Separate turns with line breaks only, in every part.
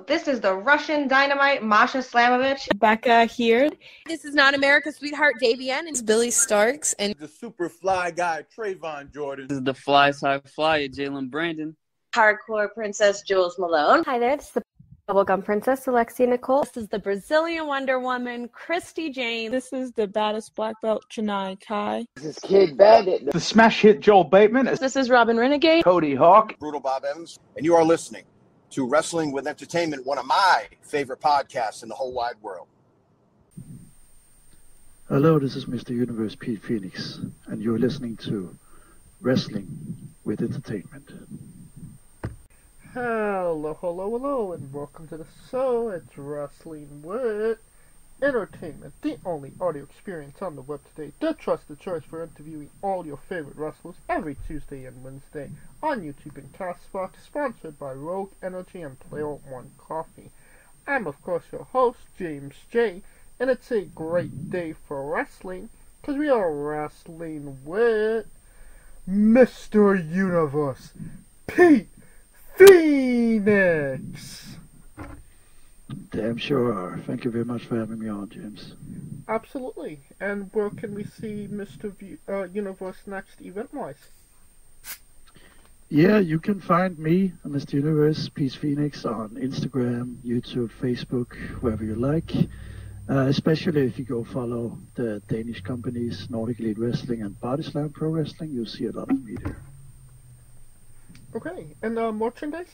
This is the Russian Dynamite, Masha Slamovich.
Becca here.
This is not America's Sweetheart, Davian.
It's Billy Starks. And
the super fly guy, Trayvon Jordan.
This is the fly side flyer, Jalen Brandon.
Hardcore Princess, Jules Malone.
Hi there, this is the Bubblegum Princess, Alexia Nicole.
This is the Brazilian Wonder Woman, Christy James.
This is the baddest black belt, Chennai Kai.
This is Kid Bandit.
The smash hit, Joel Bateman.
This is Robin Renegade.
Cody Hawk.
Brutal Bob Evans. And you are listening to Wrestling with Entertainment, one of my favorite podcasts in the whole wide world.
Hello, this is Mr. Universe Pete Phoenix, and you're listening to Wrestling with Entertainment.
Hello, and welcome to the show. It's Wrestling with Entertainment, the only audio experience on the web today, the trusted choice for interviewing all your favorite wrestlers every Tuesday and Wednesday on YouTube and Castbox, sponsored by Rogue Energy and Player One Coffee. I'm, of course, your host, James J., and it's a great day for wrestling, because we are wrestling with Mr. Universe, Pete Phoenix!
Damn sure are. Thank you very much for having me on, James.
Absolutely. And where can we see Mr. Universe next event-wise?
Yeah, you can find me, Mr. Universe, Pete Phoenix, on Instagram, YouTube, Facebook, wherever you like. Especially if you go follow the Danish companies, Nordic Elite Wrestling and Bodyslam Pro Wrestling, you'll see a lot of me there.
Okay, and merchandise?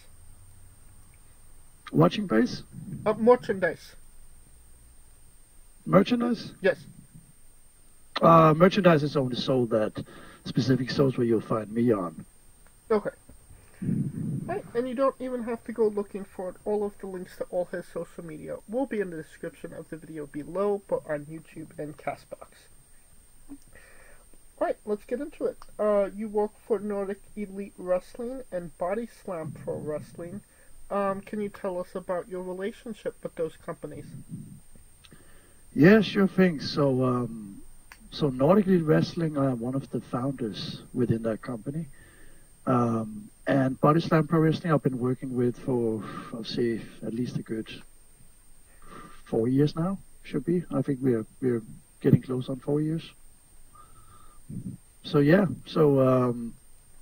Watching base?
Merchandise.
Merchandise?
Yes.
Merchandise is only sold at specific stores where you'll find me on.
Okay. Right, and you don't even have to go looking for it. All of the links to all his social media will be in the description of the video below, but on YouTube and Castbox. Alright, let's get into it. You work for Nordic Elite Wrestling and Bodyslam Pro Wrestling. Can you tell us about your relationship with those companies?
Yeah, sure thing. So Nordic Elite Wrestling, I'm one of the founders within that company. And Bodyslam Pro Wrestling I've been working with for, I'll say, at least a good 4 years now, should be. I think we're getting close on 4 years. So yeah,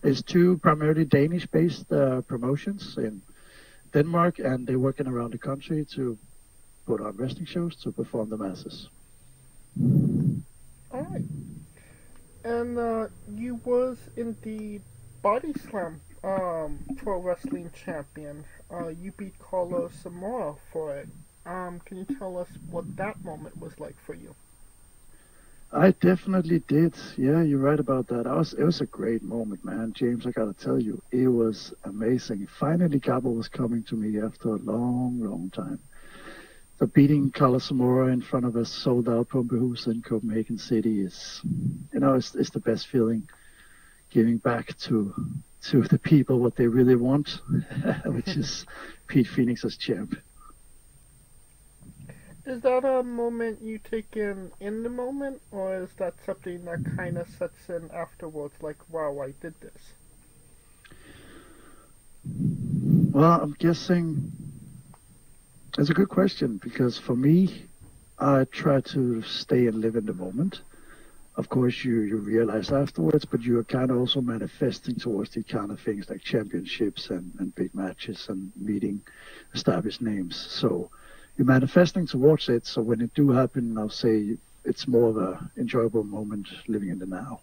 it's two primarily Danish-based promotions in Denmark, and they're working around the country to put on wrestling shows to perform the masses.
Alright. And you was in the Bodyslam Pro Wrestling Champion. You beat Carlos Zamora for it. Can you tell us what that moment was like for you?
I definitely did. Yeah, you're right about that. It was a great moment, man. James, I gotta tell you, it was amazing. Finally, Gabo was coming to me after a long, long time. So beating Carlos Zamora in front of a sold-out Pumpehusa in Copenhagen City is, it's the best feeling. Giving back to the people what they really want, which is Pete Phoenix as champ.
Is that a moment you take in the moment, or is that something that kind of sets in afterwards, like, wow, I did this?
Well, I'm guessing it's a good question, because for me, I try to stay and live in the moment. Of course, you realize afterwards, but you are kind of also manifesting towards the kind of things like championships and big matches and meeting established names. So you're manifesting towards it. So when it do happen, I'll say it's more of a enjoyable moment living in the now.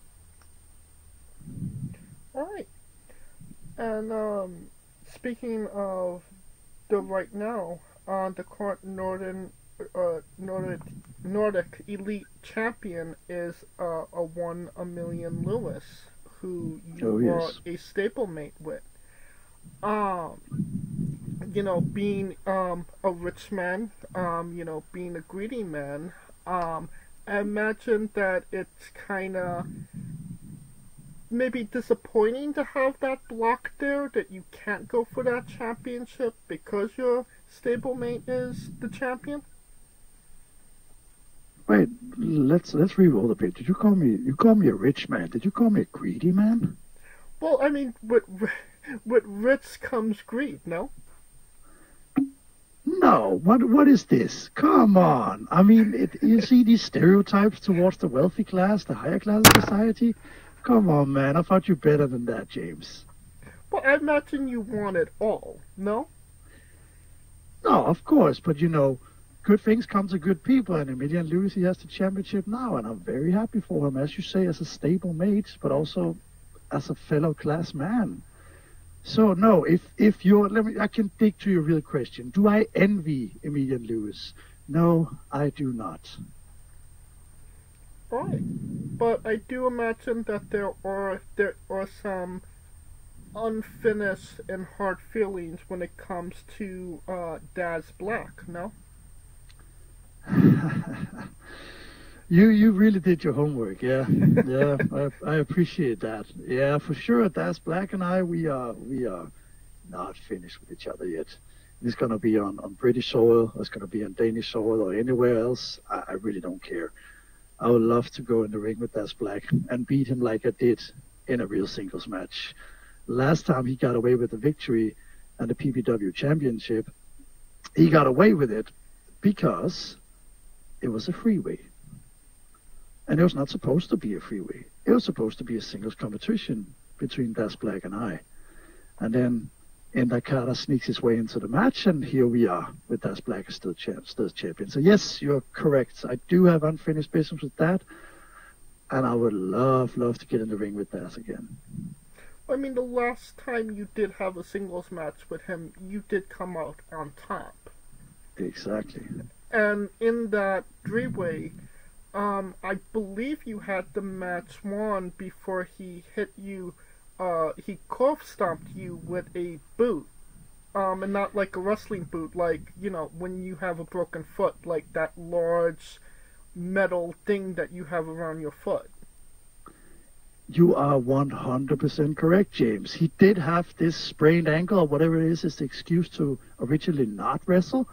All right. And speaking of the right now, the current Nordic Elite Champion is a Million Lewis, who you are a stablemate with. Being a rich man, being a greedy man, I imagine that it's kind of maybe disappointing to have that block there, that you can't go for that championship because your stablemate is the champion.
Wait, let's reroll a bit. You call me a rich man? Did you call me a greedy man?
Well, I mean, with rich comes greed, no?
No, what is this? Come on. I mean, you see these stereotypes towards the wealthy class, the higher class of society? Come on, man. I thought you better than that, James.
Well, I imagine you want it all, no?
No, of course, but you know, good things come to good people, and Emilian Lewis, he has the championship now, and I'm very happy for him, as you say, as a stable mate, but also as a fellow class man. So no, if you're, I can dig to your real question. Do I envy Emilian Lewis? No, I do not.
Alright, but I do imagine that there are some unfinished and hard feelings when it comes to Daz Black, no?
You really did your homework, yeah. Yeah, I appreciate that. Yeah, for sure. Daz Black and I, we are not finished with each other yet. It's gonna be on British soil. It's gonna be on Danish soil or anywhere else. I really don't care. I would love to go in the ring with Daz Black and beat him like I did in a real singles match. Last time he got away with the victory and the PPW championship, he got away with it because it was a freeway. And it was not supposed to be a freeway. It was supposed to be a singles competition between Daz Black and I. And then Indakata sneaks his way into the match, and here we are with Daz Black as still champion. So yes, you're correct. I do have unfinished business with that, and I would love to get in the ring with Daz again.
I mean, the last time you did have a singles match with him, you did come out on top.
Exactly.
And in that three-way, I believe you had the match won before he hit you, he curve stomped you with a boot. And not like a wrestling boot, like, you know, when you have a broken foot, like that large metal thing that you have around your foot.
You are 100% correct, James. He did have this sprained ankle, or whatever it is the excuse to originally not wrestle,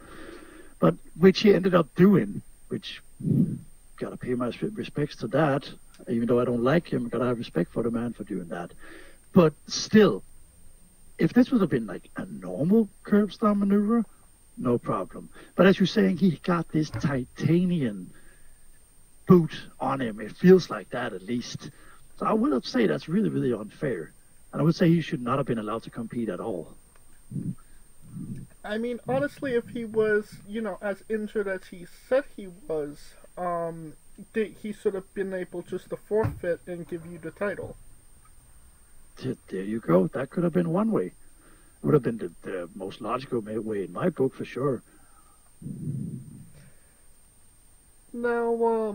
but which he ended up doing, which... Gotta pay my respects to that. Even though I don't like him, gotta have respect for the man for doing that. But still, if this would have been like a normal curb stomp maneuver, no problem. But as you're saying, he got this titanium boot on him. It feels like that at least. So I would say that's really, really unfair. And I would say he should not have been allowed to compete at all.
I mean, honestly, if he was, you know, as injured as he said he was, he should have been able just to forfeit and give you the title.
There you go. That could have been one way. It would have been the most logical way in my book, for sure.
Now,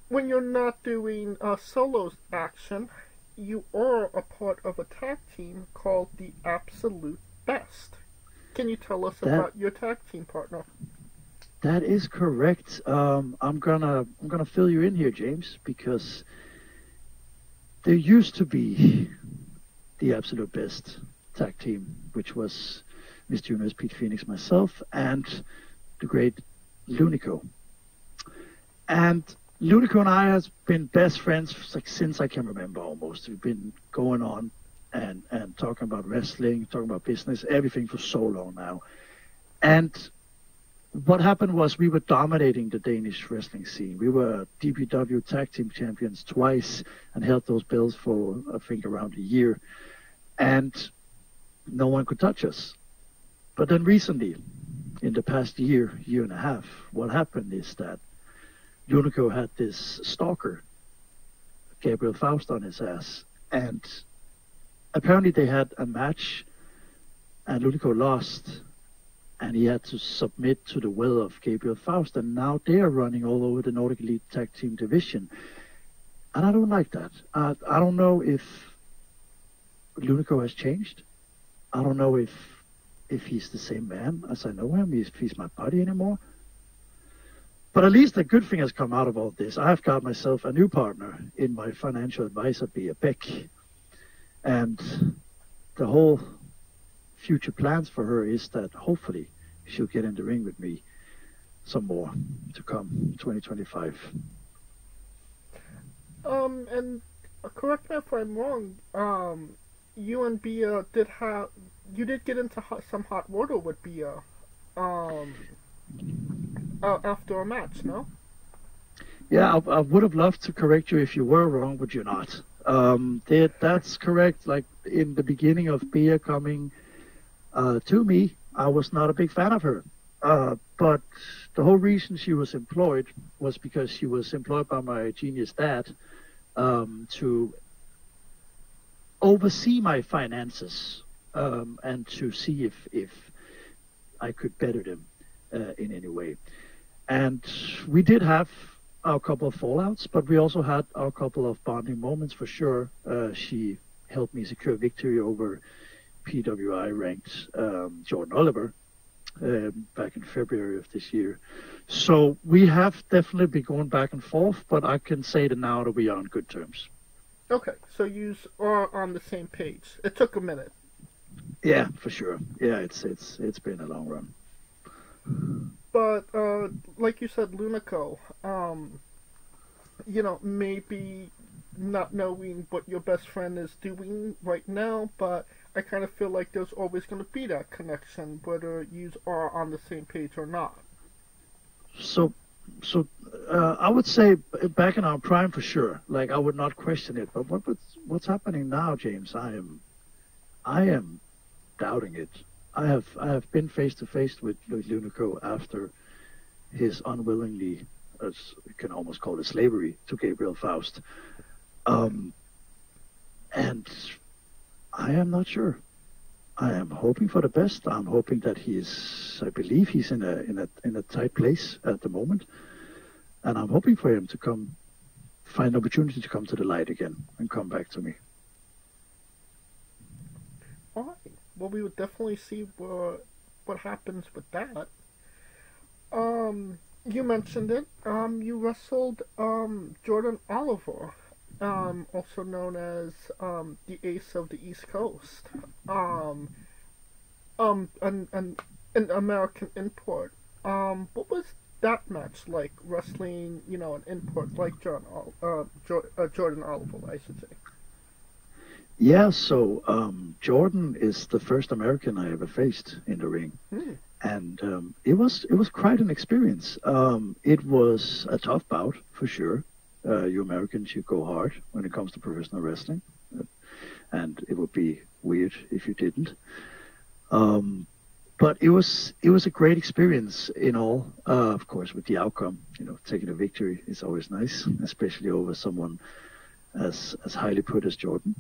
when you're not doing solo action, you are a part of a tag team called the Absolute Best. Can you tell us about your tag team partner?
That is correct. I'm gonna fill you in here, James, because there used to be the Absolute Best tag team, which was Mr. Universe, Pete Phoenix, myself, and the great Lunico. And Lunico and I have been best friends since I can remember almost. We've been going on and talking about wrestling, talking about business, everything for so long now. And what happened was we were dominating the Danish wrestling scene. We were DPW tag team champions twice and held those belts for, I think, around a year. And no one could touch us. But then recently, in the past year and a half, what happened is that Lunico had this stalker, Gabriel Faust, on his ass. And apparently they had a match, and Lunico lost. And he had to submit to the will of Gabriel Faust, and now they are running all over the Nordic Elite Tag Team division. And I don't like that. I don't know if Lunico has changed. I don't know if he's the same man as I know him, if he's my buddy anymore. But at least a good thing has come out of all this. I've got myself a new partner in my financial advisor, Bea Beck. And the whole future plans for her is that hopefully she'll get in the ring with me some more to come 2025.
And correct me if I'm wrong, you and Bea did get into some hot water with Bea um, after a match, no?
Yeah, I would have loved to correct you if you were wrong, but you're not. That's correct. Like in the beginning of Bea coming to me, I was not a big fan of her. But the whole reason she was employed was because she was employed by my genius dad to oversee my finances and to see if I could better them in any way. And we did have our couple of fallouts, but we also had our couple of bonding moments for sure. She helped me secure victory over PWI ranked Jordan Oliver back in February of this year. So we have definitely been going back and forth, but I can say that now that we are on good terms.
Okay, so you are on the same page. It took a minute.
Yeah, for sure. Yeah, it's been a long run.
But like you said, Lunico, maybe not knowing what your best friend is doing right now, but I kind of feel like there's always going to be that connection, whether you are on the same page or not. So I would say back in our prime for sure. Like I would not question it. But what's happening now, James? I am doubting it. I have been face to face with Lunico after his unwillingly, as you can almost call it, slavery to Gabriel Faust. And I am not sure. I am hoping for the best. I'm hoping that I believe he's in a tight place at the moment. And I'm hoping for him to find an opportunity to come to the light again and come back to me. All right. Well, we would definitely see what happens with that. You mentioned it. You wrestled Jordan Oliver, also known as the Ace of the East Coast, an American import. What was that match like, wrestling, an import like Jordan Oliver, I should say?
Yeah, so Jordan is the first American I ever faced in the ring. And it was quite an experience. It was a tough bout, for sure. You Americans, you go hard when it comes to professional wrestling. And it would be weird if you didn't. But it was a great experience in all. Of course, with the outcome, taking a victory is always nice, especially over someone as highly put as Jordan.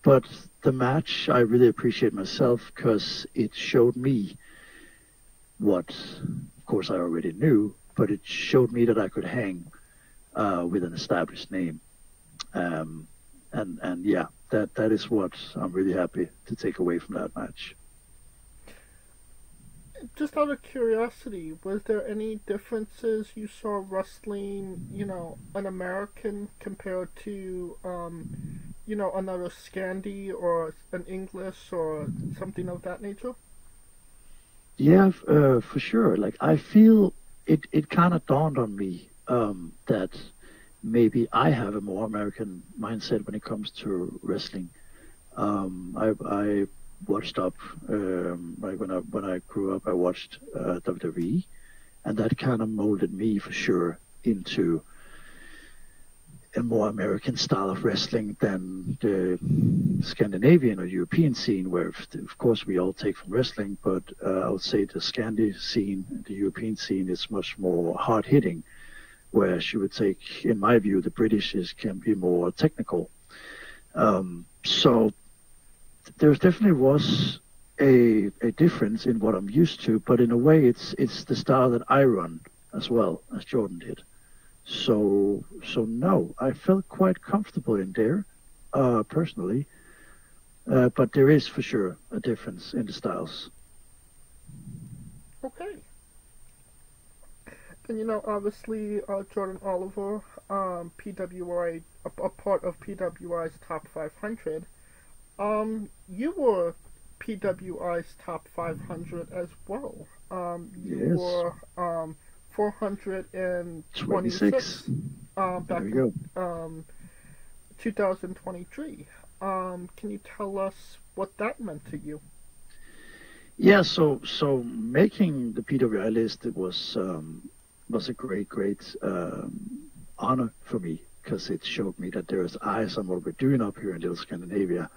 But the match, I really appreciate myself because it showed me what, of course, I already knew, but it showed me that I could hang with an established name. And yeah, that is what I'm really happy to take away from that match.
Just out of curiosity, was there any differences you saw wrestling, an American compared to, another Scandi or an English or something of that nature? Yeah, for sure. Like, I feel it kind of dawned on me that maybe I have a more American mindset when it comes to wrestling. I watched up, like when I grew up, I watched WWE, and that kind of molded me for sure into a more American style of wrestling than the Scandinavian or European scene, where of course we all take from wrestling, but I would say the Scandi scene, the European scene, is much more hard hitting, whereas you would take, in my view, the British can be more technical. So there definitely was a difference in what I'm used to, but in a way it's the style that I run as well as Jordan did. So no, I felt quite comfortable in there, personally. But there is for sure a difference in the styles. Okay. And obviously, Jordan Oliver, PWI, a part of PWI's top 500. You were PWI's top 500 as well. You were 426 back in 2023. Can you tell us what that meant to you?
Yeah, so making the PWI list, it was a great honor for me, because it showed me that there is eyes on what we're doing up here in Little Scandinavia,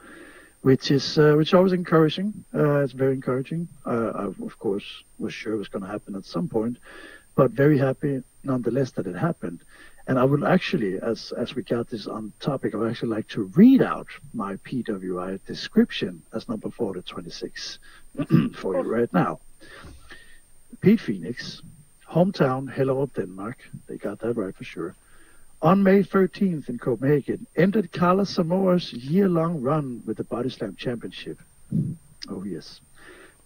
which is always encouraging. It's very encouraging. I of course was sure it was going to happen at some point, but very happy nonetheless that it happened. And I would actually, as we got this on topic, I would actually like to read out my PWI description as number 426 for you right now. Pete Phoenix, hometown Hellerup, Denmark. They got that right for sure. On May 13th in Copenhagen, ended Carla Samoa's year-long run with the Bodyslam Championship. Oh yes.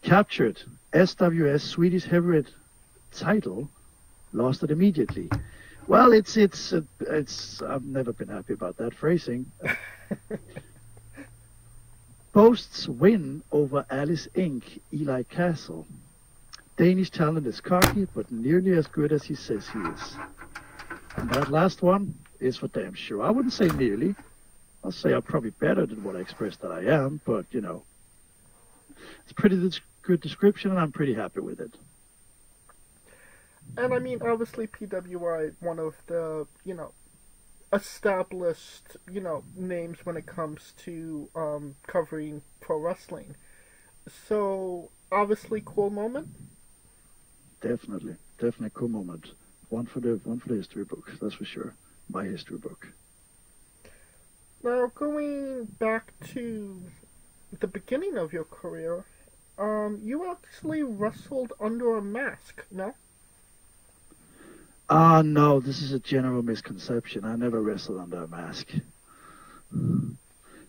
Captured SWS Swedish heavyweight title, lost it immediately. Well, it's I've never been happy about that phrasing. Boasts win over Alice Inc. Eli Castle. Danish talent is cocky, but nearly as good as he says he is. And that last one is for damn sure. I wouldn't say nearly. I'll say I'm probably better than what I expressed that I am, but, you know, it's a pretty good description, and I'm pretty happy with it.
And I mean, obviously, PWI, one of the, established, names when it comes to covering pro wrestling. So, obviously, cool moment?
Definitely cool moment. One for the history book, that's for sure. My history book.
Now, going back to the beginning of your career, you actually wrestled under a mask, no?
No, this is a general misconception. I never wrestled under a mask.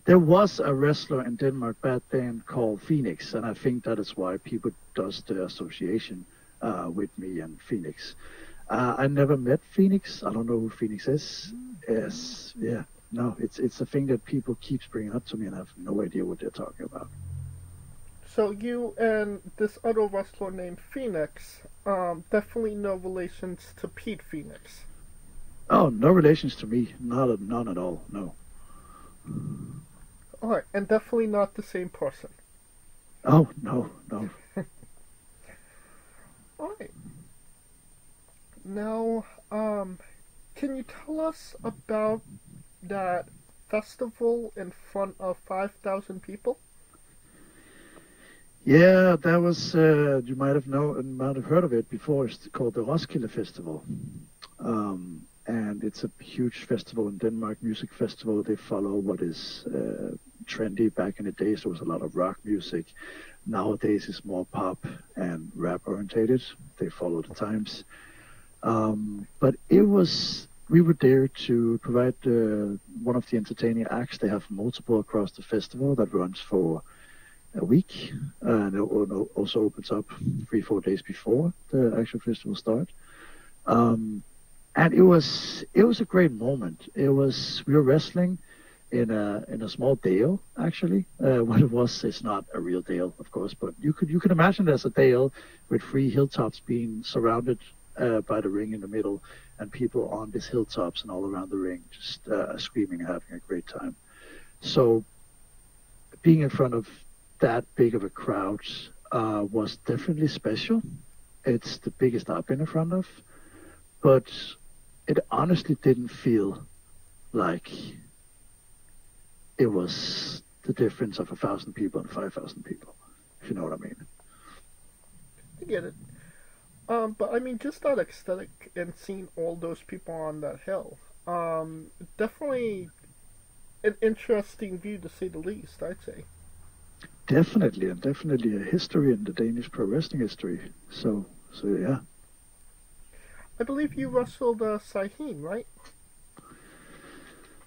There was a wrestler in Denmark back then called Phoenix, and I think that is why people does the association with me and Phoenix. I never met Phoenix. I don't know who Phoenix is. Yes, yeah. No, it's a thing that people keeps bringing up to me, and I have no idea what they're talking about.
So you and this other wrestler named Phoenix, definitely no relations to Pete Phoenix.
Oh, no relations to me. None at all, no.
Alright, and definitely not the same person.
Oh, no.
Alright. Now, can you tell us about that festival in front of 5,000 people?
Yeah, that was, you might have heard of it before. It's called the Roskilde Festival. And it's a huge festival in Denmark, music festival. They follow what is trendy. Back in the days, there was a lot of rock music. Nowadays, it's more pop and rap orientated. They follow the times. But we were there to provide one of the entertaining acts. They have multiple across the festival that runs for a week, and it also opens up 3-4 days before the actual festival start. And it was a great moment. We were wrestling in a small dale, actually. What it was, it's not a real dale, of course, but you could imagine it as a dale with 3 hilltops being surrounded by the ring in the middle, and people on these hilltops and all around the ring just screaming and having a great time. So being in front of that big of a crowd was definitely special. It's the biggest I've been in front of, but it honestly didn't feel like it was the difference of 1,000 people and 5,000 people, if you know what I mean.
I get it. But I mean, just that aesthetic and seeing all those people on that hill, definitely an interesting view to say the least, I'd say.
Definitely a history in the Danish pro wrestling history. So yeah.
I believe you wrestled Sahin, right?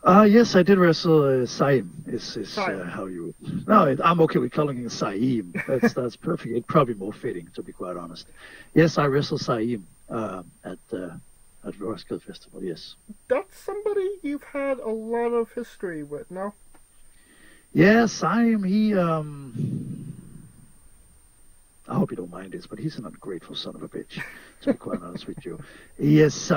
Yes, I did wrestle Saim. Is how you? No, I'm okay with calling him Saim. That's perfect. It's probably more fitting, to be quite honest. Yes, I wrestled Saim at Roskilde Festival. Yes.
That's somebody you've had a lot of history with, no?
Yes, Saim. He I hope you don't mind this, but he's an ungrateful son of a bitch, to be quite honest with you. He is,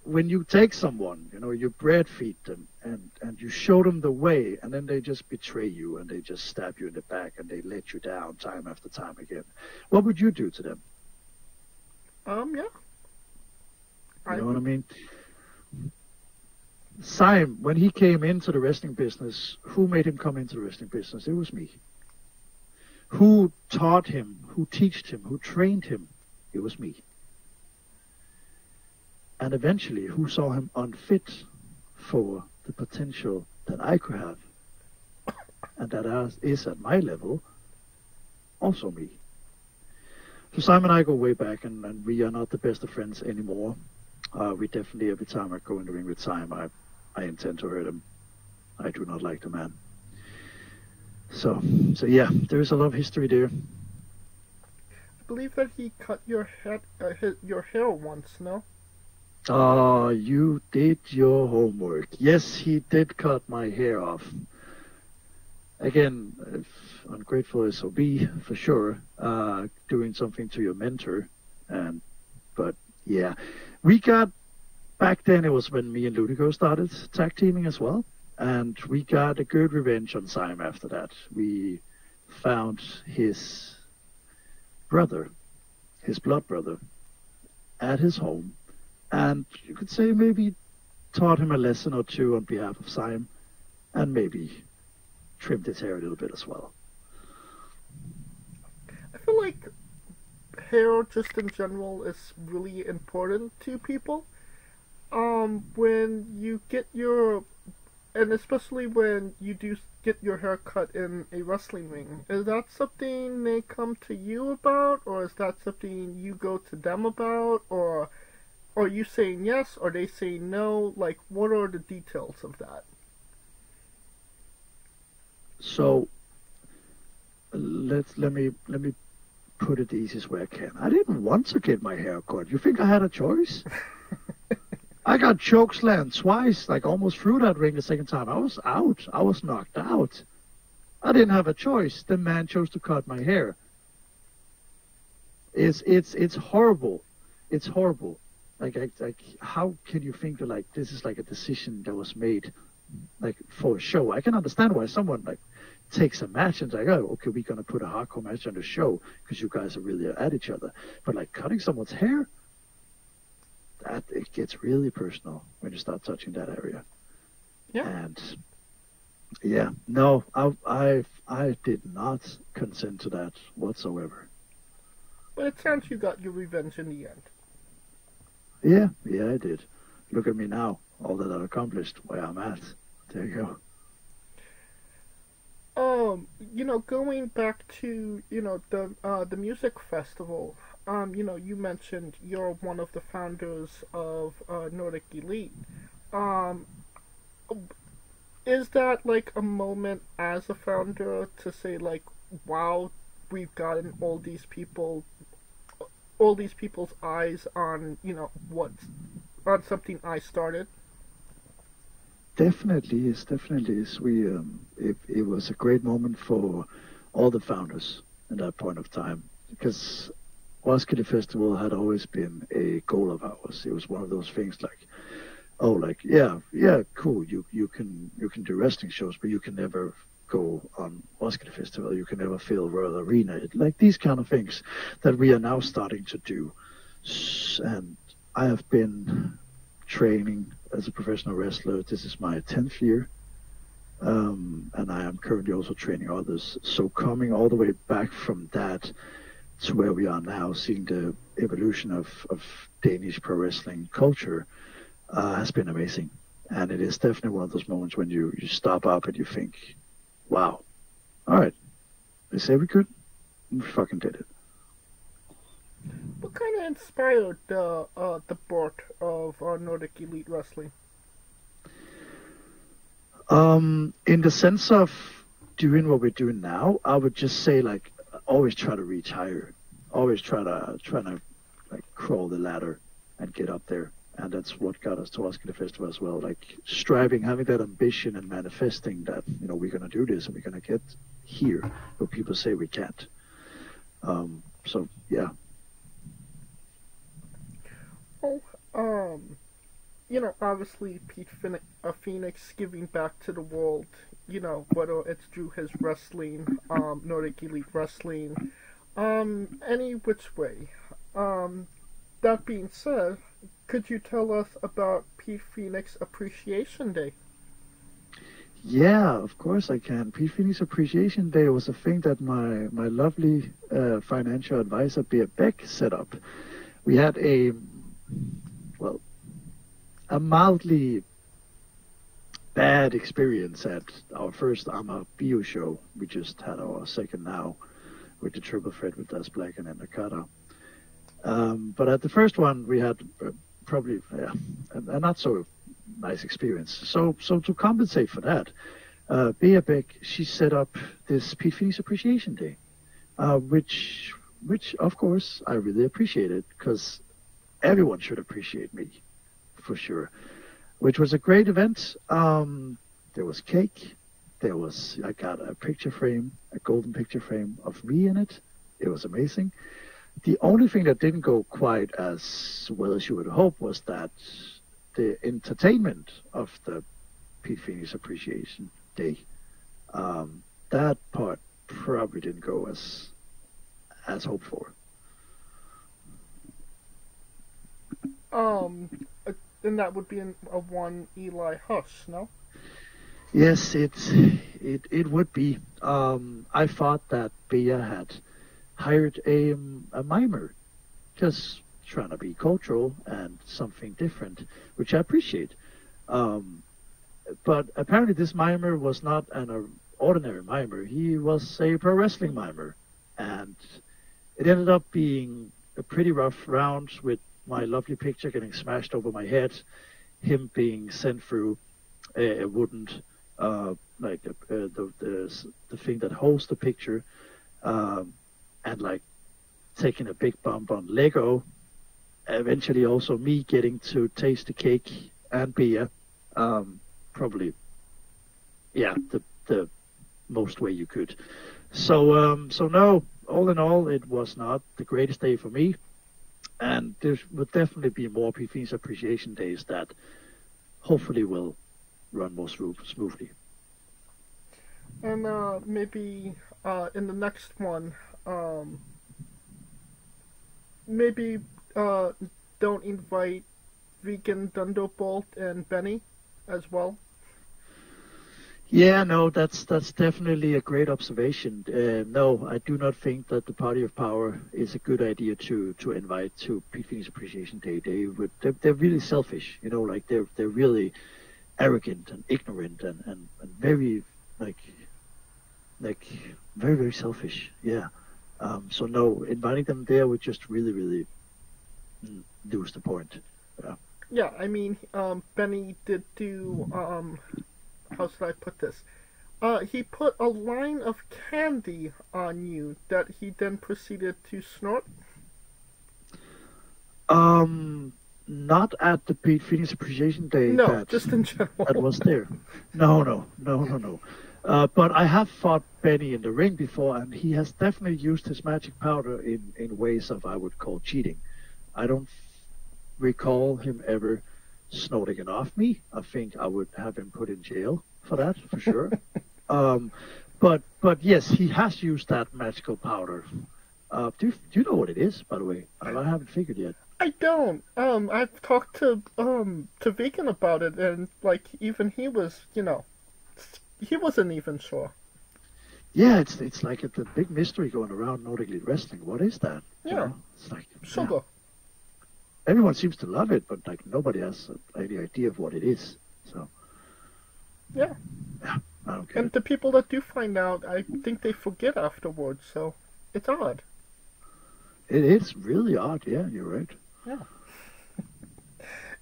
when you take someone, you know, you bread feed them and you show them the way, and then they just betray you and they just stab you in the back and they let you down time after time again. What would you do to them?
Yeah.
You know what I mean? Simon, when he came into the wrestling business, who made him come into the wrestling business? It was me. Who taught him? Who taught him? Who trained him? It was me. And eventually, who saw him unfit for the potential that I could have, and that is at my level, also me. So Simon and I go way back, and we are not the best of friends anymore. We definitely, every time I go in the ring with Simon, I intend to hurt him. I do not like the man. So yeah, there is a lot of history there.
I believe that he cut your hair once, no?
Oh, you did your homework. Yes, he did cut my hair off. Again, ungrateful SOB for sure. Doing something to your mentor, but yeah, we got back then. It was when me and Ludigo started tag teaming as well, and we got a good revenge on Simon after that. We found his brother, his blood brother, at his home. And you could say maybe taught him a lesson or two on behalf of Simon, and maybe trimmed his hair a little bit as well.
I feel like hair, just in general, is really important to people. When you get and especially when you do get your hair cut in a wrestling ring, is that something they come to you about, or is that something you go to them about, or are you saying yes, or they saying no? Like, what are the details of that?
So let me put it the easiest way I can. I didn't want to get my hair cut. You think I had a choice? I got chokeslammed twice, like almost through that ring the second time. I was out. I was knocked out. I didn't have a choice. The man chose to cut my hair. It's horrible. It's horrible. Like how can you think that like this is like a decision that was made like for a show? I can understand why someone like takes a match and like, oh, okay, we're gonna put a hardcore match on the show because you guys are really at each other. But like cutting someone's hair, that it gets really personal when you start touching that area.
Yeah.
And yeah, no, I did not consent to that whatsoever.
But it sounds you got your revenge in the end.
Yeah, I did. Look at me now, all that I've accomplished, where I'm at. There you go.
Going back to, the music festival, you mentioned you're one of the founders of Nordic Elite. Is that like a moment as a founder to say like, wow, we've gotten all these people's eyes on, on something I started?
Definitely is. We it was a great moment for all the founders at that point of time, because Roskilde Festival had always been a goal of ours. It was one of those things like, oh, like yeah, cool. You can do wrestling shows, but you can never go on Roskilde Festival. You can never fill Royal Arena. Like these kind of things that we are now starting to do. And I have been training as a professional wrestler. This is my 10th year. And I am currently also training others. So coming all the way back from that to where we are now, seeing the evolution of Danish pro wrestling culture has been amazing. And it is definitely one of those moments when you stop up and you think, wow, all right, they say we could, we fucking did it.
What kind of inspired the board of Nordic Elite Wrestling?
In the sense of doing what we're doing now, I would just say like always try to reach higher, always try to like crawl the ladder and get up there, and that's what got us to Roskilde Festival as well. Like striving, having that ambition, and manifesting that we're gonna do this and we're gonna get here, but people say we can't. So yeah.
obviously Phoenix giving back to the world, whether it's through his wrestling, Nordic Elite Wrestling, any which way. That being said, could you tell us about Pete Phoenix Appreciation Day?
Yeah, of course I can. Pete Phoenix Appreciation Day was a thing that my lovely financial advisor, Bea Beck, set up. We had a mildly bad experience at our first AMA Bio show. We just had our second now with the triple threat with Das Black and Nakata. But at the first one, we had probably a not so nice experience. So to compensate for that, Bea Beck, she set up this Pete Phoenix Appreciation Day, which of course I really appreciated, because everyone should appreciate me, for sure. Which was a great event. There was cake. I got a picture frame, a golden picture frame of me in it. It was amazing. The only thing that didn't go quite as well as you would hope was that the entertainment of the Pete Phoenix Appreciation Day, that part probably didn't go as hoped for.
And that would be a one Eli Hush, no?
Yes, it would be. I thought that Bea had hired a mimer, just trying to be cultural and something different, which I appreciate. But apparently this mimer was not an ordinary mimer. He was a pro wrestling mimer, and it ended up being a pretty rough round, with my lovely picture getting smashed over my head, him being sent through a wooden the thing that holds the picture, and like taking a big bump on Lego. Eventually also me getting to taste the cake and beer, probably the most way you could. So no, all in all, it was not the greatest day for me, and there will definitely be more Pete Phoenix Appreciation Days that hopefully will run more smoothly.
And maybe in the next one, maybe don't invite Vegan Thunderbolt and Benny as well.
Yeah, no, that's definitely a great observation. No, I do not think that the Party of Power is a good idea to invite to Pete Phoenix Appreciation Day. They're really selfish, like they're really arrogant and ignorant and very like very, very selfish. Yeah. So no, inviting them there would just really lose the point. Yeah.
Yeah, I mean, Benny did do how should I put this? He put a line of candy on you that he then proceeded to snort.
Not at the Pete Phoenix Appreciation Day.
No, just in general.
That was there. No. But I have fought Benny in the ring before, and he has definitely used his magic powder in ways of I would call cheating. I don't recall him ever snorting it off me. I think I would have him put in jail for that, for sure. But yes, he has used that magical powder. Do you know what it is, by the way? I haven't figured yet.
I don't. I've talked to Vegan about it, and like even he was, he wasn't even sure.
Yeah, it's like it's a big mystery going around Nordic Elite Wrestling. What is that?
Yeah,
it's like
sugar.
Yeah. Everyone seems to love it, but like nobody has any idea of what it is. So
yeah,
I don't get
and
it.
the people that do find out, I think they forget afterwards. So it's odd.
It is really odd. Yeah, you're right.
Yeah,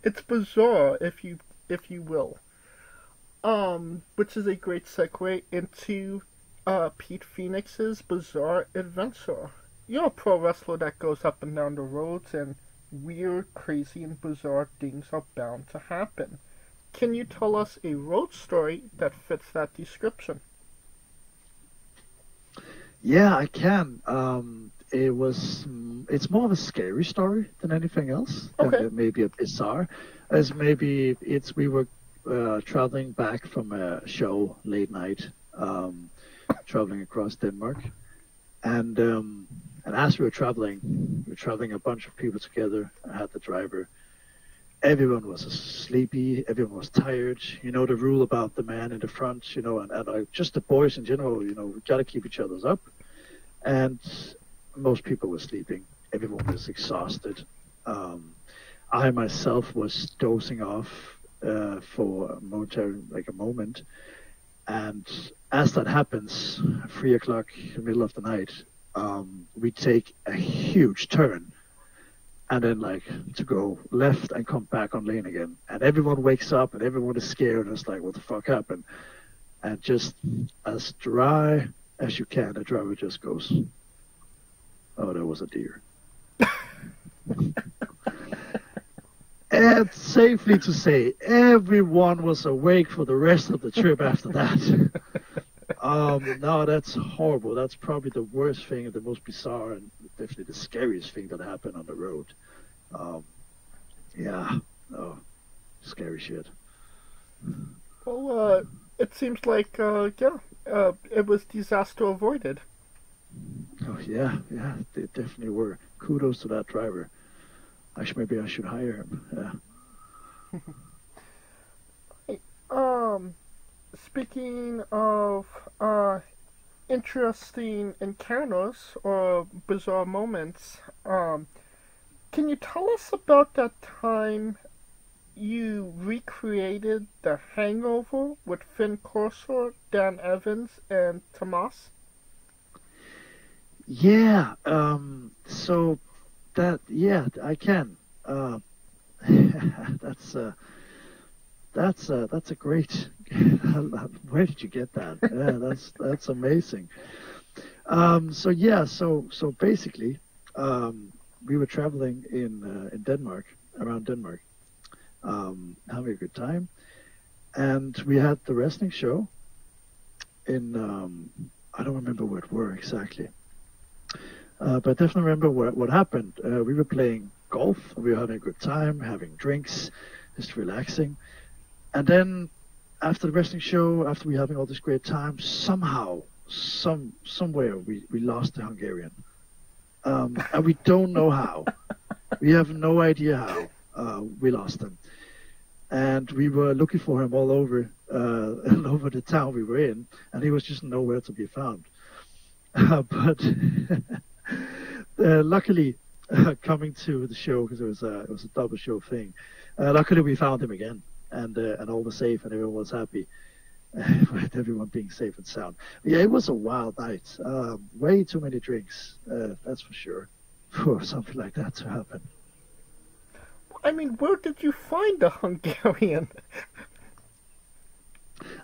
it's bizarre, if you will. Which is a great segue into Pete Phoenix's bizarre adventure. You're a pro wrestler that goes up and down the roads, and weird, crazy, and bizarre things are bound to happen. Can you tell us a road story that fits that description?
Yeah, I can. It's more of a scary story than anything else.
Okay.
Maybe a bizarre, as maybe we were traveling back from a show late night, traveling across Denmark, and as we were traveling a bunch of people together. I had the driver. Everyone was sleepy. Everyone was tired. You know the rule about the man in the front. You know, and just the boys in general. You know, we gotta keep each other's up. And most people were sleeping. Everyone was exhausted. I myself was dozing off for a moment. And as that happens, 3 o'clock in the middle of the night, we take a huge turn. And then to go left and come back on lane again. And everyone wakes up and everyone is scared. And it's like, what the fuck happened? And just as dry as you can, the driver just goes, oh, there was a deer. And safely to say, everyone was awake for the rest of the trip after that. No, that's horrible. That's probably the worst thing and the most bizarre and definitely the scariest thing that happened on the road. Scary shit.
Well, it seems like, it was disaster avoided.
Oh, yeah, they definitely were. Kudos to that driver. Maybe I should hire him.
Yeah. Speaking of interesting encounters or bizarre moments, can you tell us about that time you recreated the Hangover with Finn Corso, Dan Evans, and Tomas?
Yeah, so I can. That's a great. Where did you get that? Yeah, that's amazing. So basically, we were traveling in Denmark, around Denmark, having a good time, and we had the wrestling show in I don't remember where it were exactly. But I definitely remember what happened. We were playing golf. We were having a good time, having drinks, just relaxing. And then after the wrestling show, after we were having all this great time, somewhere we lost the Hungarian. And we don't know how. We have no idea how we lost him. And we were looking for him all over the town we were in, and he was just nowhere to be found. But luckily, coming to the show, because it was a double show thing, luckily we found him again, and all was safe, and everyone was happy, with everyone being safe and sound. But yeah, it was a wild night. Way too many drinks, that's for sure, for something like that to happen.
I mean, where did you find the Hungarian?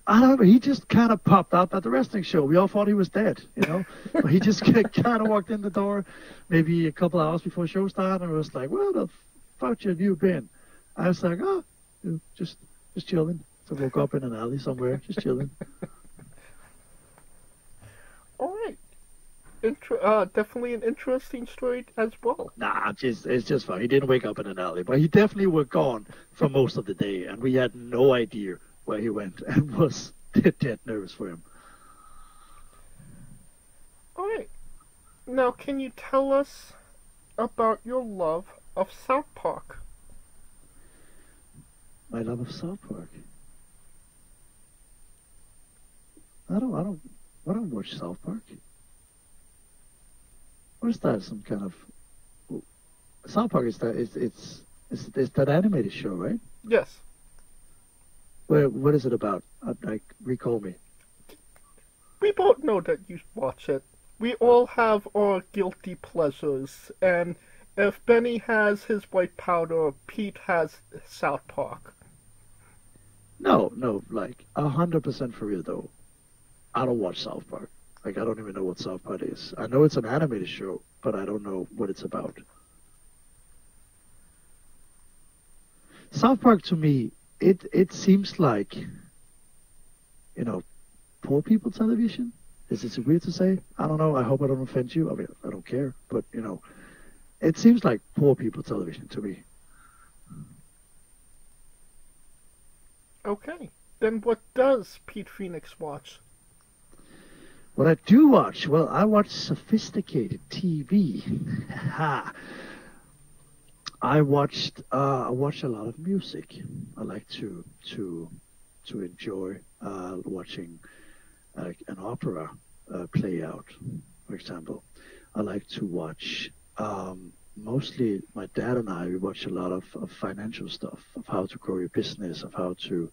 I don't know. He just kind of popped up at the wrestling show. We all thought he was dead, But he just kind of walked in the door, maybe a couple hours before the show started, and was like, "Where the fuck have you been?" I was like, "Oh, just chilling." So I woke up in an alley somewhere, just chilling.
All right. Definitely an interesting story as well.
Nah, it's just fun. He didn't wake up in an alley, but he definitely was gone for most of the day, and we had no idea where he went, and was dead nervous for him.
All right. Now, can you tell us about your love of South Park?
My love of South Park. I don't watch South Park. What is that? Some kind of South Park is that? It's that animated show, right?
Yes.
What is it about? Recall me.
We both know that you watch it. We all have our guilty pleasures, and if Benny has his white powder, Pete has South Park.
No, 100% for real though. I don't watch South Park. I don't even know what South Park is. I know it's an animated show, but I don't know what it's about. South Park to me, it seems like, poor people television. Is it weird to say? I don't know. I hope I don't offend you. I mean, I don't care. But, you know, it seems like poor people television to me.
Okay. Then what does Pete Phoenix watch?
What I do watch? Well, I watch sophisticated TV. I watch a lot of music. I like to enjoy watching an opera play out, for example. I like to watch, mostly my dad and I, we watch a lot of financial stuff, of how to grow your business, of how to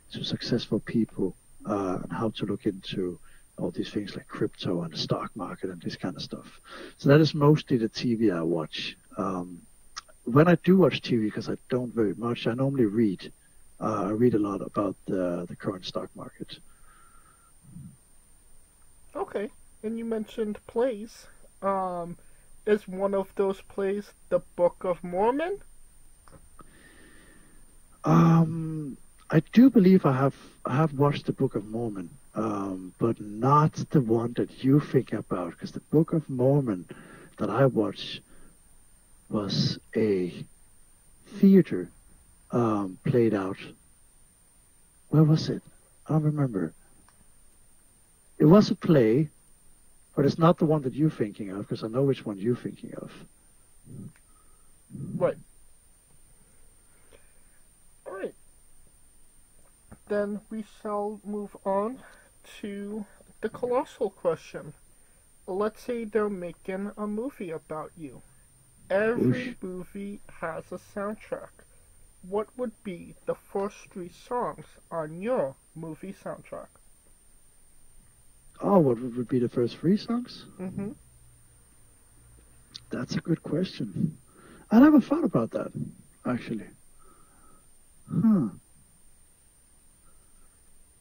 successful people, and how to look into all these things like crypto and the stock market and this kind of stuff. So that is mostly the TV I watch. When I do watch TV, because I don't very much, I normally read. I read a lot about the current stock market.
Okay. And you mentioned plays. Is one of those plays the Book of Mormon?
I do believe I have watched the Book of Mormon, but not the one that you think about, because the Book of Mormon that I watched was a theater played out. Where was it? I don't remember. It was a play, but it's not the one that you're thinking of, because I know which one you're thinking of.
Right. Alright. Then we shall move on to the colossal question. Let's say they're making a movie about you. Every movie has a soundtrack. What would be the first 3 songs on your movie soundtrack?
Oh, what would be the first 3 songs?
Mm-hmm.
That's a good question. I never thought about that, actually.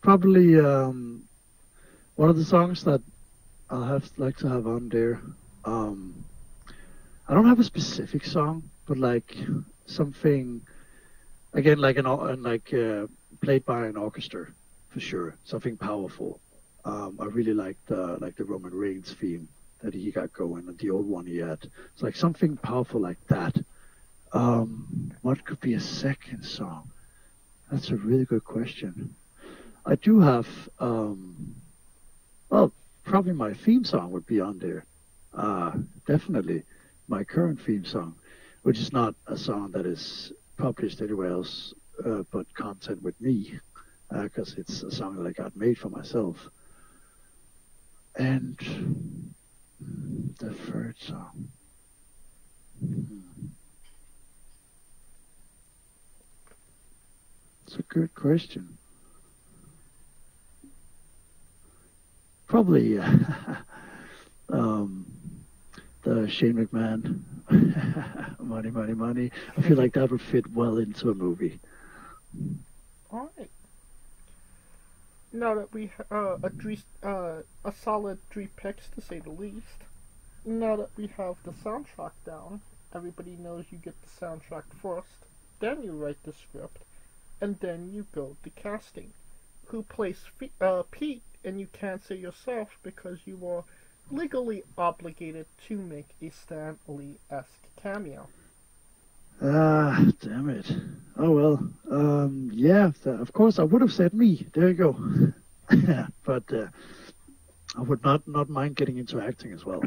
Probably one of the songs that I'll like to have on there. I don't have a specific song, but like something, again, like played by an orchestra, for sure. Something powerful. I really like the Roman Reigns theme that he got going, and the old one he had. It's like something powerful like that. What could be a second song? That's a really good question. I do have, well, probably my theme song would be on there. Definitely my current theme song, which is not a song that is published anywhere else but content with me, because it's a song that I got made for myself. And the third song. It's a good question. Probably the Shane McMahon, Money, Money, Money. I feel like that would fit well into a movie.
Alright. Now that we have a solid 3 picks, to say the least, now that we have the soundtrack down, everybody knows you get the soundtrack first, then you write the script, and then you go to casting. Who plays Pete, and you can't say yourself because you are legally obligated to make a Stan Lee-esque cameo.
Damn it. Oh well. Yeah, of course I would have said me. There you go. But I would not mind getting into acting as well.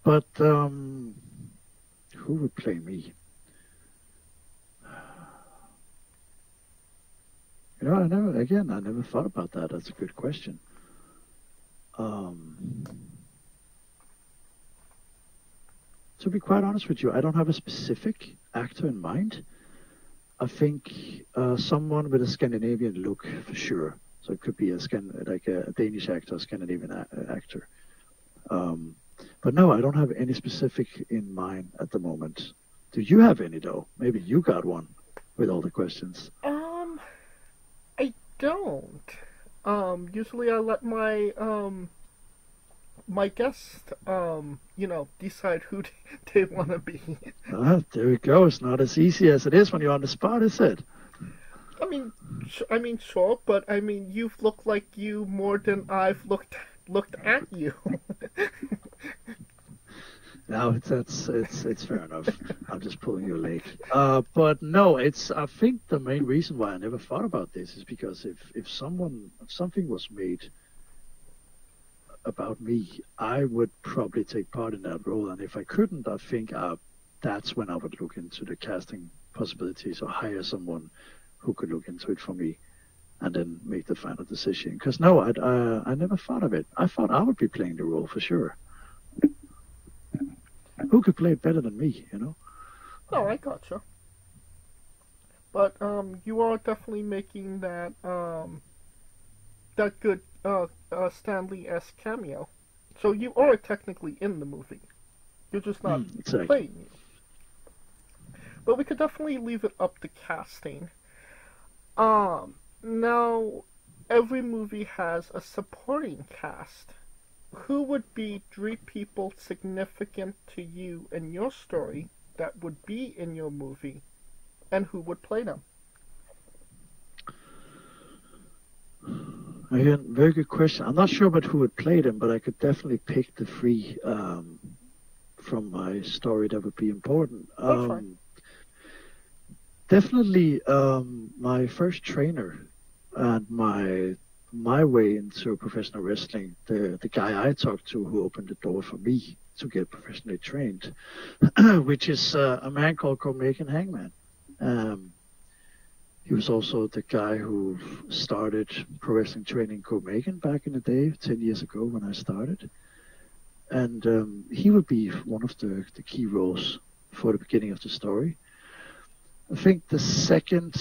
But who would play me? You know, I never thought about that. That's a good question. To be quite honest with you, I don't have a specific actor in mind. I think someone with a Scandinavian look for sure. So it could be a Danish actor, a Scandinavian actor. But no, I don't have any specific in mind at the moment. Do you have any though? Maybe you got one with all the questions.
I don't. Usually I let my my guests, decide who they want to be.
There we go. It's not as easy as it is when you're on the spot, is it?
Sure, but you've looked like you more than I've looked at you.
No, it's fair enough. I'm just pulling your leg. But no, I think the main reason why I never thought about this is because if something was made about me, I would probably take part in that role. And if I couldn't, I think that's when I would look into the casting possibilities or hire someone who could look into it for me and then make the final decision. Because no, I never thought of it. I thought I would be playing the role for sure. Who could play it better than me, you know?
No, I gotcha. But you are definitely making that good Stanley-esque cameo. So you are technically in the movie. You're just not playing it. But we could definitely leave it up to casting. Now, every movie has a supporting cast. Who would be 3 people significant to you in your story that would be in your movie, and who would play them?
Again, very good question. I'm not sure about who would play them, but I could definitely pick the 3 from my story that would be important.
That's fine.
Definitely my first trainer and my way into professional wrestling, the guy I talked to who opened the door for me to get professionally trained, which is a man called Copenhagen Hangman. He was also the guy who started pro wrestling training in Copenhagen back in the day, 10 years ago when I started. And he would be one of the key roles for the beginning of the story. I think the second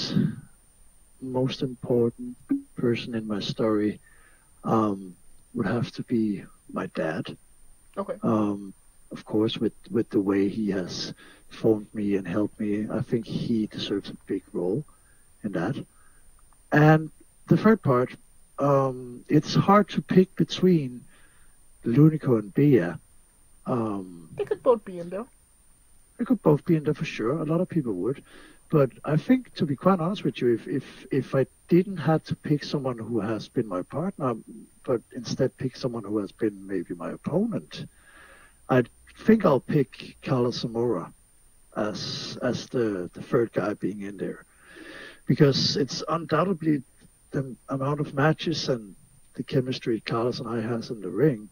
most important person in my story would have to be my dad.
Okay.
Of course, with the way he has formed me and helped me, I think he deserves a big role in that. And the third part, it's hard to pick between Lunico and Bea.
They could both be in there.
They could both be in there for sure. A lot of people would. But I think, to be quite honest with you, if I didn't have to pick someone who has been my partner, but instead pick someone who has been maybe my opponent, I think I'll pick Carlos Zamora as the third guy being in there. Because it's undoubtedly the amount of matches and the chemistry Carlos and I has in the ring,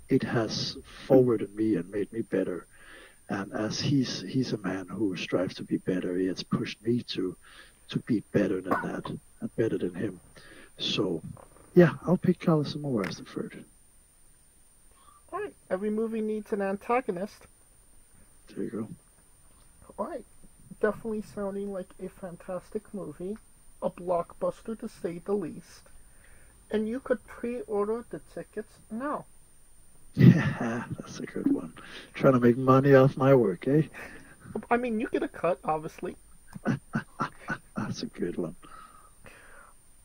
it has forwarded me and made me better. And as he's a man who strives to be better, he has pushed me to be better than that and better than him. So, yeah, I'll pick Carlos Zamora as the third.
All right. Every movie needs an antagonist.
There you go.
All right. Definitely sounding like a fantastic movie, a blockbuster to say the least. And you could pre-order the tickets now.
Yeah, that's a good one. Trying to make money off my work, eh?
I mean, you get a cut, obviously.
That's a good one.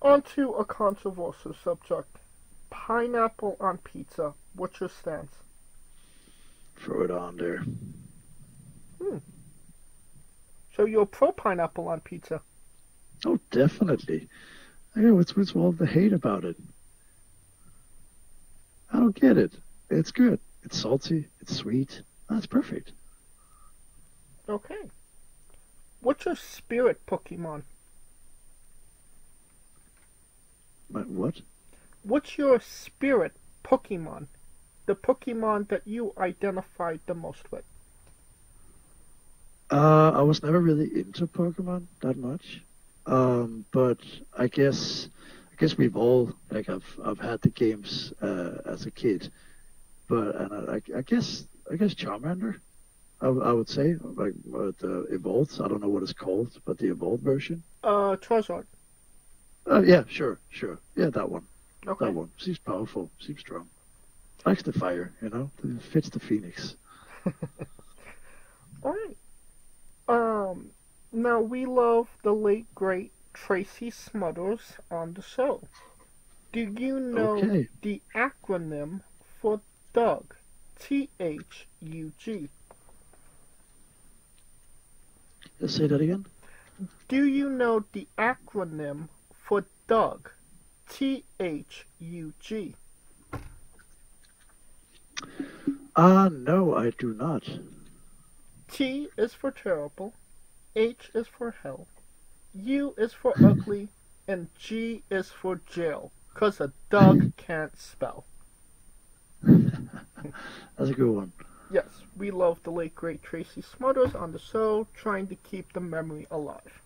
On to a controversial subject. Pineapple on pizza. What's your stance?
Throw it on there.
So you're pro pineapple on pizza?
Oh, definitely. Yeah, what's all the hate about it? I don't get it. It's good. It's salty. It's sweet. That's perfect.
Okay. What's your spirit Pokemon?
What?
What's your spirit Pokemon? The Pokemon that you identified the most with?
I was never really into Pokemon that much. But I guess we've all, like, I've had the games as a kid. But I guess Charmander, I would say, like the evolved. I don't know what it's called, but the evolved version.
Charizard.
Yeah, sure. Yeah, that one.
Okay.
That one seems powerful, seems strong. Likes the fire, you know. It fits the Phoenix.
All right. Now we love the late great Tracy Smothers on the show. Do you know the acronym for Doug? THUG.
Let's say that again.
Do you know the acronym for Doug? THUG.
No, I do not.
T is for terrible, H is for hell, U is for ugly, and G is for jail, 'cause a Doug can't spell.
That's a good one.
Yes, we love the late great Tracy Smothers on the show, trying to keep the memory alive.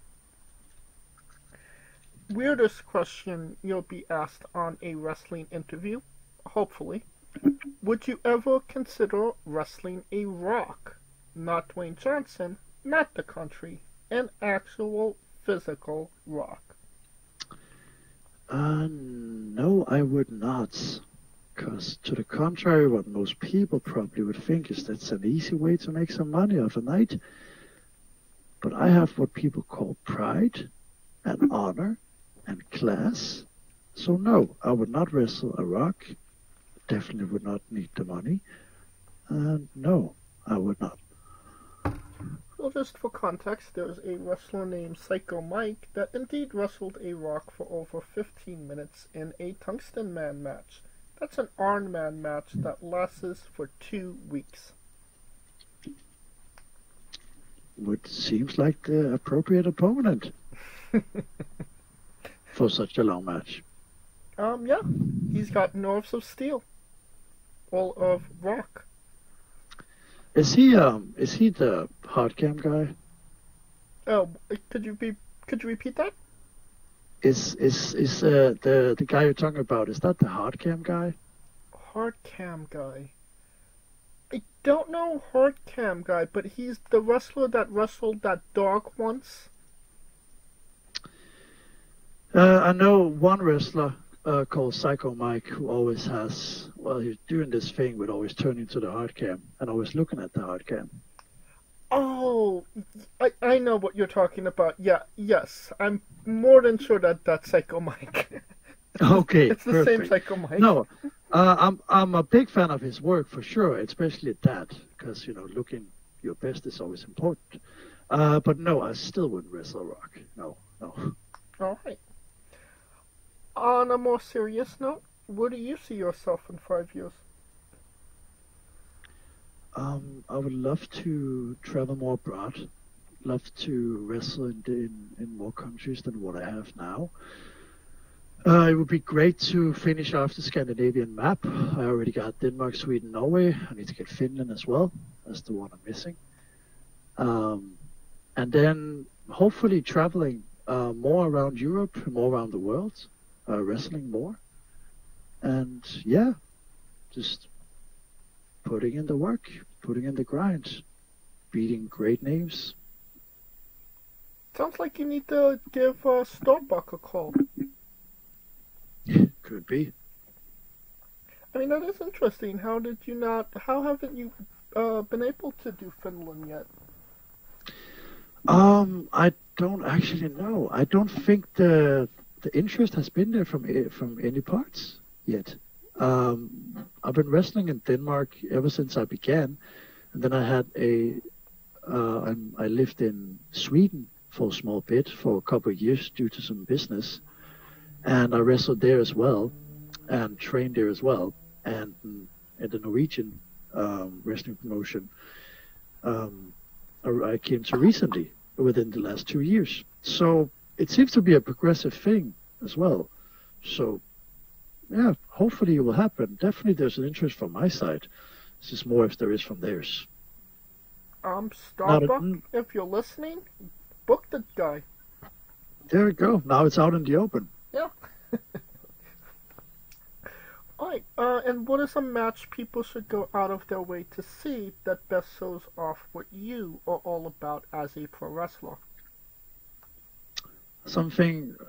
Weirdest question you'll be asked on a wrestling interview, hopefully. Would you ever consider wrestling a Rock? Not Dwayne Johnson, not the country, an actual physical Rock.
No, I would not. Because to the contrary, what most people probably would think is that's an easy way to make some money off a night. But I have what people call pride and honor and class. So no, I would not wrestle a Rock. Definitely would not need the money. And no, I would not.
Well, just for context, there's a wrestler named Psycho Mike that indeed wrestled a Rock for over 15 minutes in a Tungsten Man match. That's an Iron Man match that lasts for 2 weeks.
Which seems like the appropriate opponent for such a long match.
Yeah, he's got nerves of steel. All of rock.
Is he the hard cam guy?
Oh, could you repeat that?
Is the guy you're talking about, is that the hard cam guy?
Hard cam guy. I don't know hard cam guy, but he's the wrestler that wrestled that dog once.
I know one wrestler called Psycho Mike who always has, well, he's doing this thing with always turning to the hard cam and always looking at the hard cam.
Oh, I know what you're talking about. Yeah, yes, I'm more than sure that that's Psycho Mike.
Okay,
it's the
perfect.
same Psycho Mike.
No, I'm a big fan of his work for sure, especially that, because looking your best is always important. But no, I still wouldn't wrestle Rock. No.
All right. On a more serious note, where do you see yourself in 5 years?
I would love to travel more abroad. Love to wrestle in more countries than what I have now. It would be great to finish off the Scandinavian map. I already got Denmark, Sweden, Norway. I need to get Finland as well. That's the one I'm missing. And then hopefully traveling more around Europe, more around the world, wrestling more. And yeah, just putting in the work, putting in the grind, beating great names.
Sounds like you need to give Starbuck a call.
Could be.
I mean, that is interesting. How haven't you been able to do Finland yet?
I don't actually know. I don't think the interest has been there from any parts yet. I've been wrestling in Denmark ever since I began, and then I had I lived in Sweden for a small bit for a couple of years due to some business, and I wrestled there as well, and trained there as well, and at the Norwegian wrestling promotion. I came to recently within the last 2 years, so it seems to be a progressive thing as well. So yeah, hopefully it will happen. Definitely there's an interest from my side. This is more if there is from theirs.
Starbuck, if you're listening, book the guy.
There we go. Now it's out in the open.
Yeah. Alright, and what is a match people should go out of their way to see that best shows off what you are all about as a pro wrestler?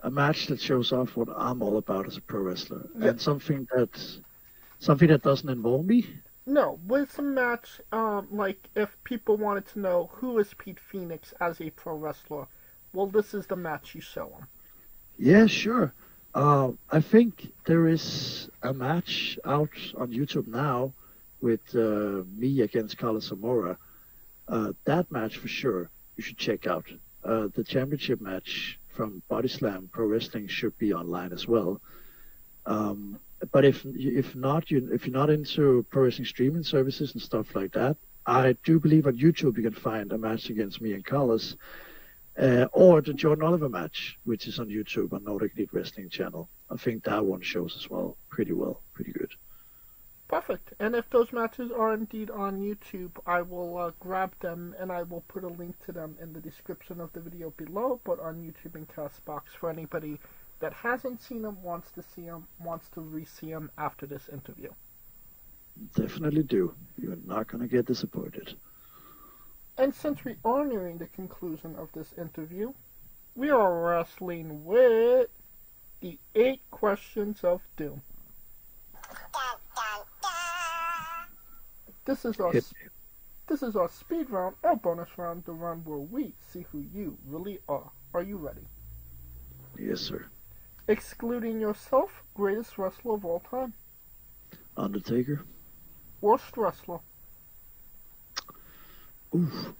A match that shows off what I'm all about as a pro wrestler,
yeah.
And something that doesn't involve me.
No, what's a match, like if people wanted to know who is Pete Phoenix as a pro wrestler, well, this is the match you show them.
Yeah, sure. I think there is a match out on YouTube now with me against Carlos Zamora. That match for sure you should check out. the championship match from Bodyslam Pro Wrestling should be online as well. But if you're not into pro wrestling streaming services and stuff like that, I do believe on YouTube you can find a match against me and Carlos, or the Jordan Oliver match, which is on YouTube on Nordic Elite Wrestling channel. I think that one shows as well, pretty good.
Perfect. And if those matches are indeed on YouTube, I will grab them and I will put a link to them in the description of the video below, but on YouTube and Castbox for anybody that hasn't seen them, wants to see them, wants to re-see them after this interview.
Definitely do. You're not going to get disappointed.
And since we are nearing the conclusion of this interview, we are wrestling with the 8 questions of doom. This is our speed round or bonus round, the round where we see who you really are. Are you ready?
Yes, sir.
Excluding yourself, greatest wrestler of all time.
Undertaker.
Worst wrestler.
Oof.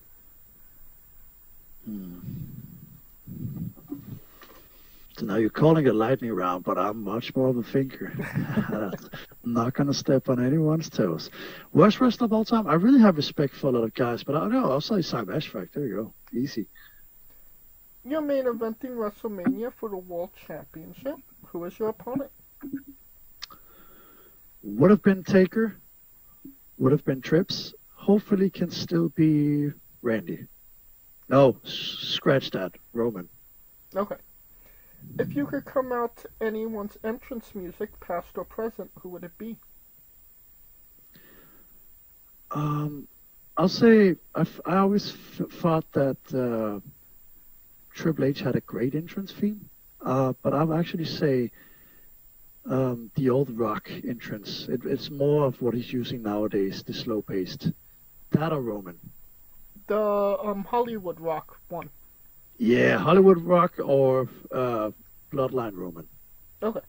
So now you're calling it lightning round, but I'm much more of a thinker. I'm not going to step on anyone's toes. Worst wrestler of all time? I really have respect for a lot of guys, but I don't know. I'll say Simon Ashford. There you go. Easy.
You're main eventing WrestleMania for the World Championship. Who is your opponent?
Would have been Taker. Would have been Trips. Hopefully can still be Randy. No, scratch that. Roman.
Okay. If you could come out to anyone's entrance music, past or present, who would it be?
I'll say I always thought that Triple H had a great entrance theme, but I'll actually say the old Rock entrance. It's more of what he's using nowadays, the slow-paced. That or Roman?
The Hollywood Rock one.
Yeah, Hollywood Rock or Bloodline Roman.
Okay.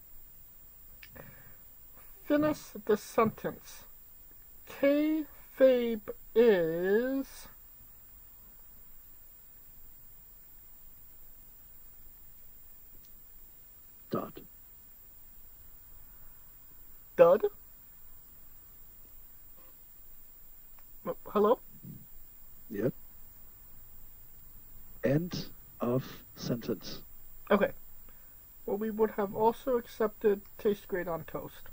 Finish the sentence. Kayfabe is...
Dot.
Dud? Hello?
Yep. End of sentence.
Okay. Well, we would have also accepted taste great on toast.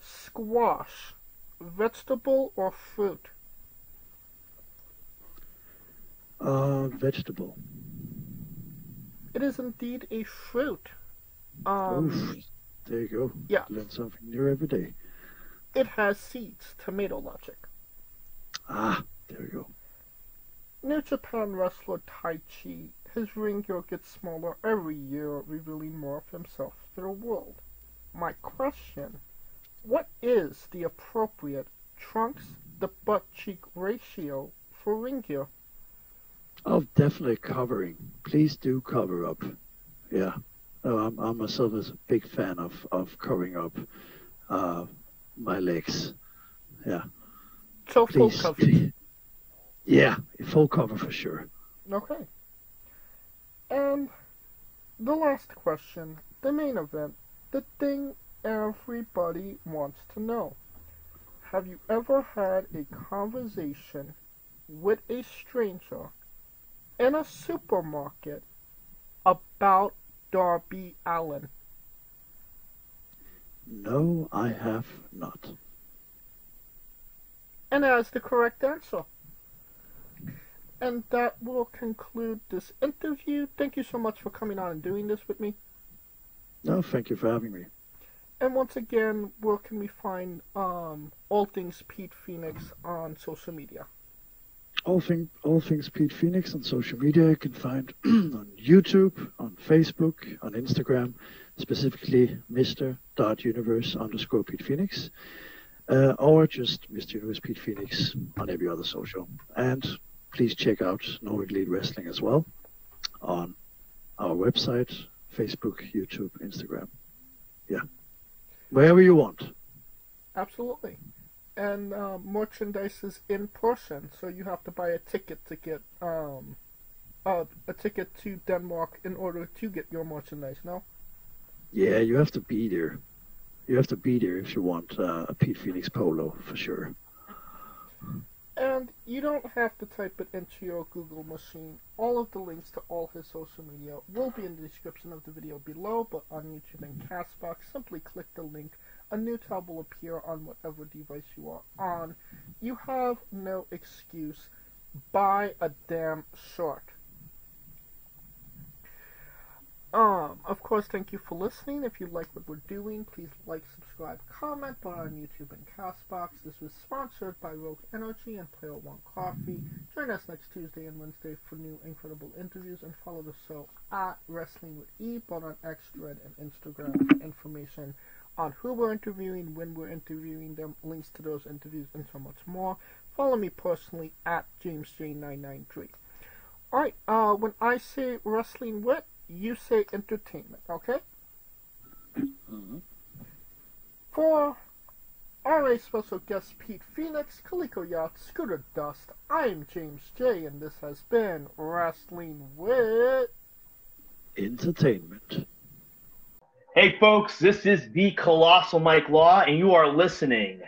Squash. Vegetable or fruit?
Vegetable.
It is indeed a fruit.
Oof. There you go.
Yeah.
Learn something new every day.
It has seeds. Tomato logic.
Ah, there we go.
New Japan wrestler Tai Chi. His ring gear gets smaller every year, revealing more of himself to the world. My question, what is the appropriate trunks to butt cheek ratio for ring gear?
Oh, definitely covering. Please do cover up. Yeah. No, I'm myself as a big fan of covering up my legs. Yeah.
So full
Please.
cover.
Yeah, full cover for sure.
Okay. And the last question, the main event, the thing everybody wants to know. Have you ever had a conversation with a stranger in a supermarket about Darby Allin?
No, I have not.
And that is the correct answer. And that will conclude this interview. Thank you so much for coming on and doing this with me.
No, thank you for having me.
And once again, where can we find all things Pete Phoenix on social media?
All things Pete Phoenix on social media you can find on YouTube, on Facebook, on Instagram, specifically Mr.Universe_Pete Phoenix, or just Mr. Universe Pete Phoenix on every other social. And please check out Nordic Elite Wrestling as well on our website, Facebook, YouTube, Instagram. Yeah. Wherever you want.
Absolutely. and merchandise is in person, so you have to buy a ticket to get a ticket to Denmark in order to get your merchandise. No?
Yeah, you have to be there. You have to be there if you want a Pete Phoenix polo for sure.
And you don't have to type it into your Google machine. All of the links to all his social media will be in the description of the video below, but on YouTube and Castbox, simply click the link. A new tab will appear on whatever device you are on. You have no excuse. Buy a damn shirt. Of course, thank you for listening. If you like what we're doing, please like, subscribe, comment on YouTube and Castbox. This was sponsored by Rogue Energy and Player One Coffee. Join us next Tuesday and Wednesday for new incredible interviews, and follow the show at Wrestling with E, both on X, Thread, and Instagram for information on who we're interviewing, when we're interviewing them, links to those interviews, and so much more. Follow me personally at JamesJ993. Alright, when I say Wrestling With, you say entertainment, okay?
Mm-hmm.
For RA special guest Pete Phoenix, Calico Yacht, Scooter Dust, I'm James J, and this has been Wrestling With
Entertainment.
Hey folks, this is the Colossal Mike Law, and you are listening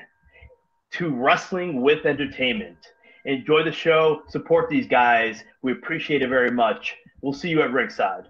to Wrestling With Entertainment. Enjoy the show, support these guys. We appreciate it very much. We'll see you at ringside.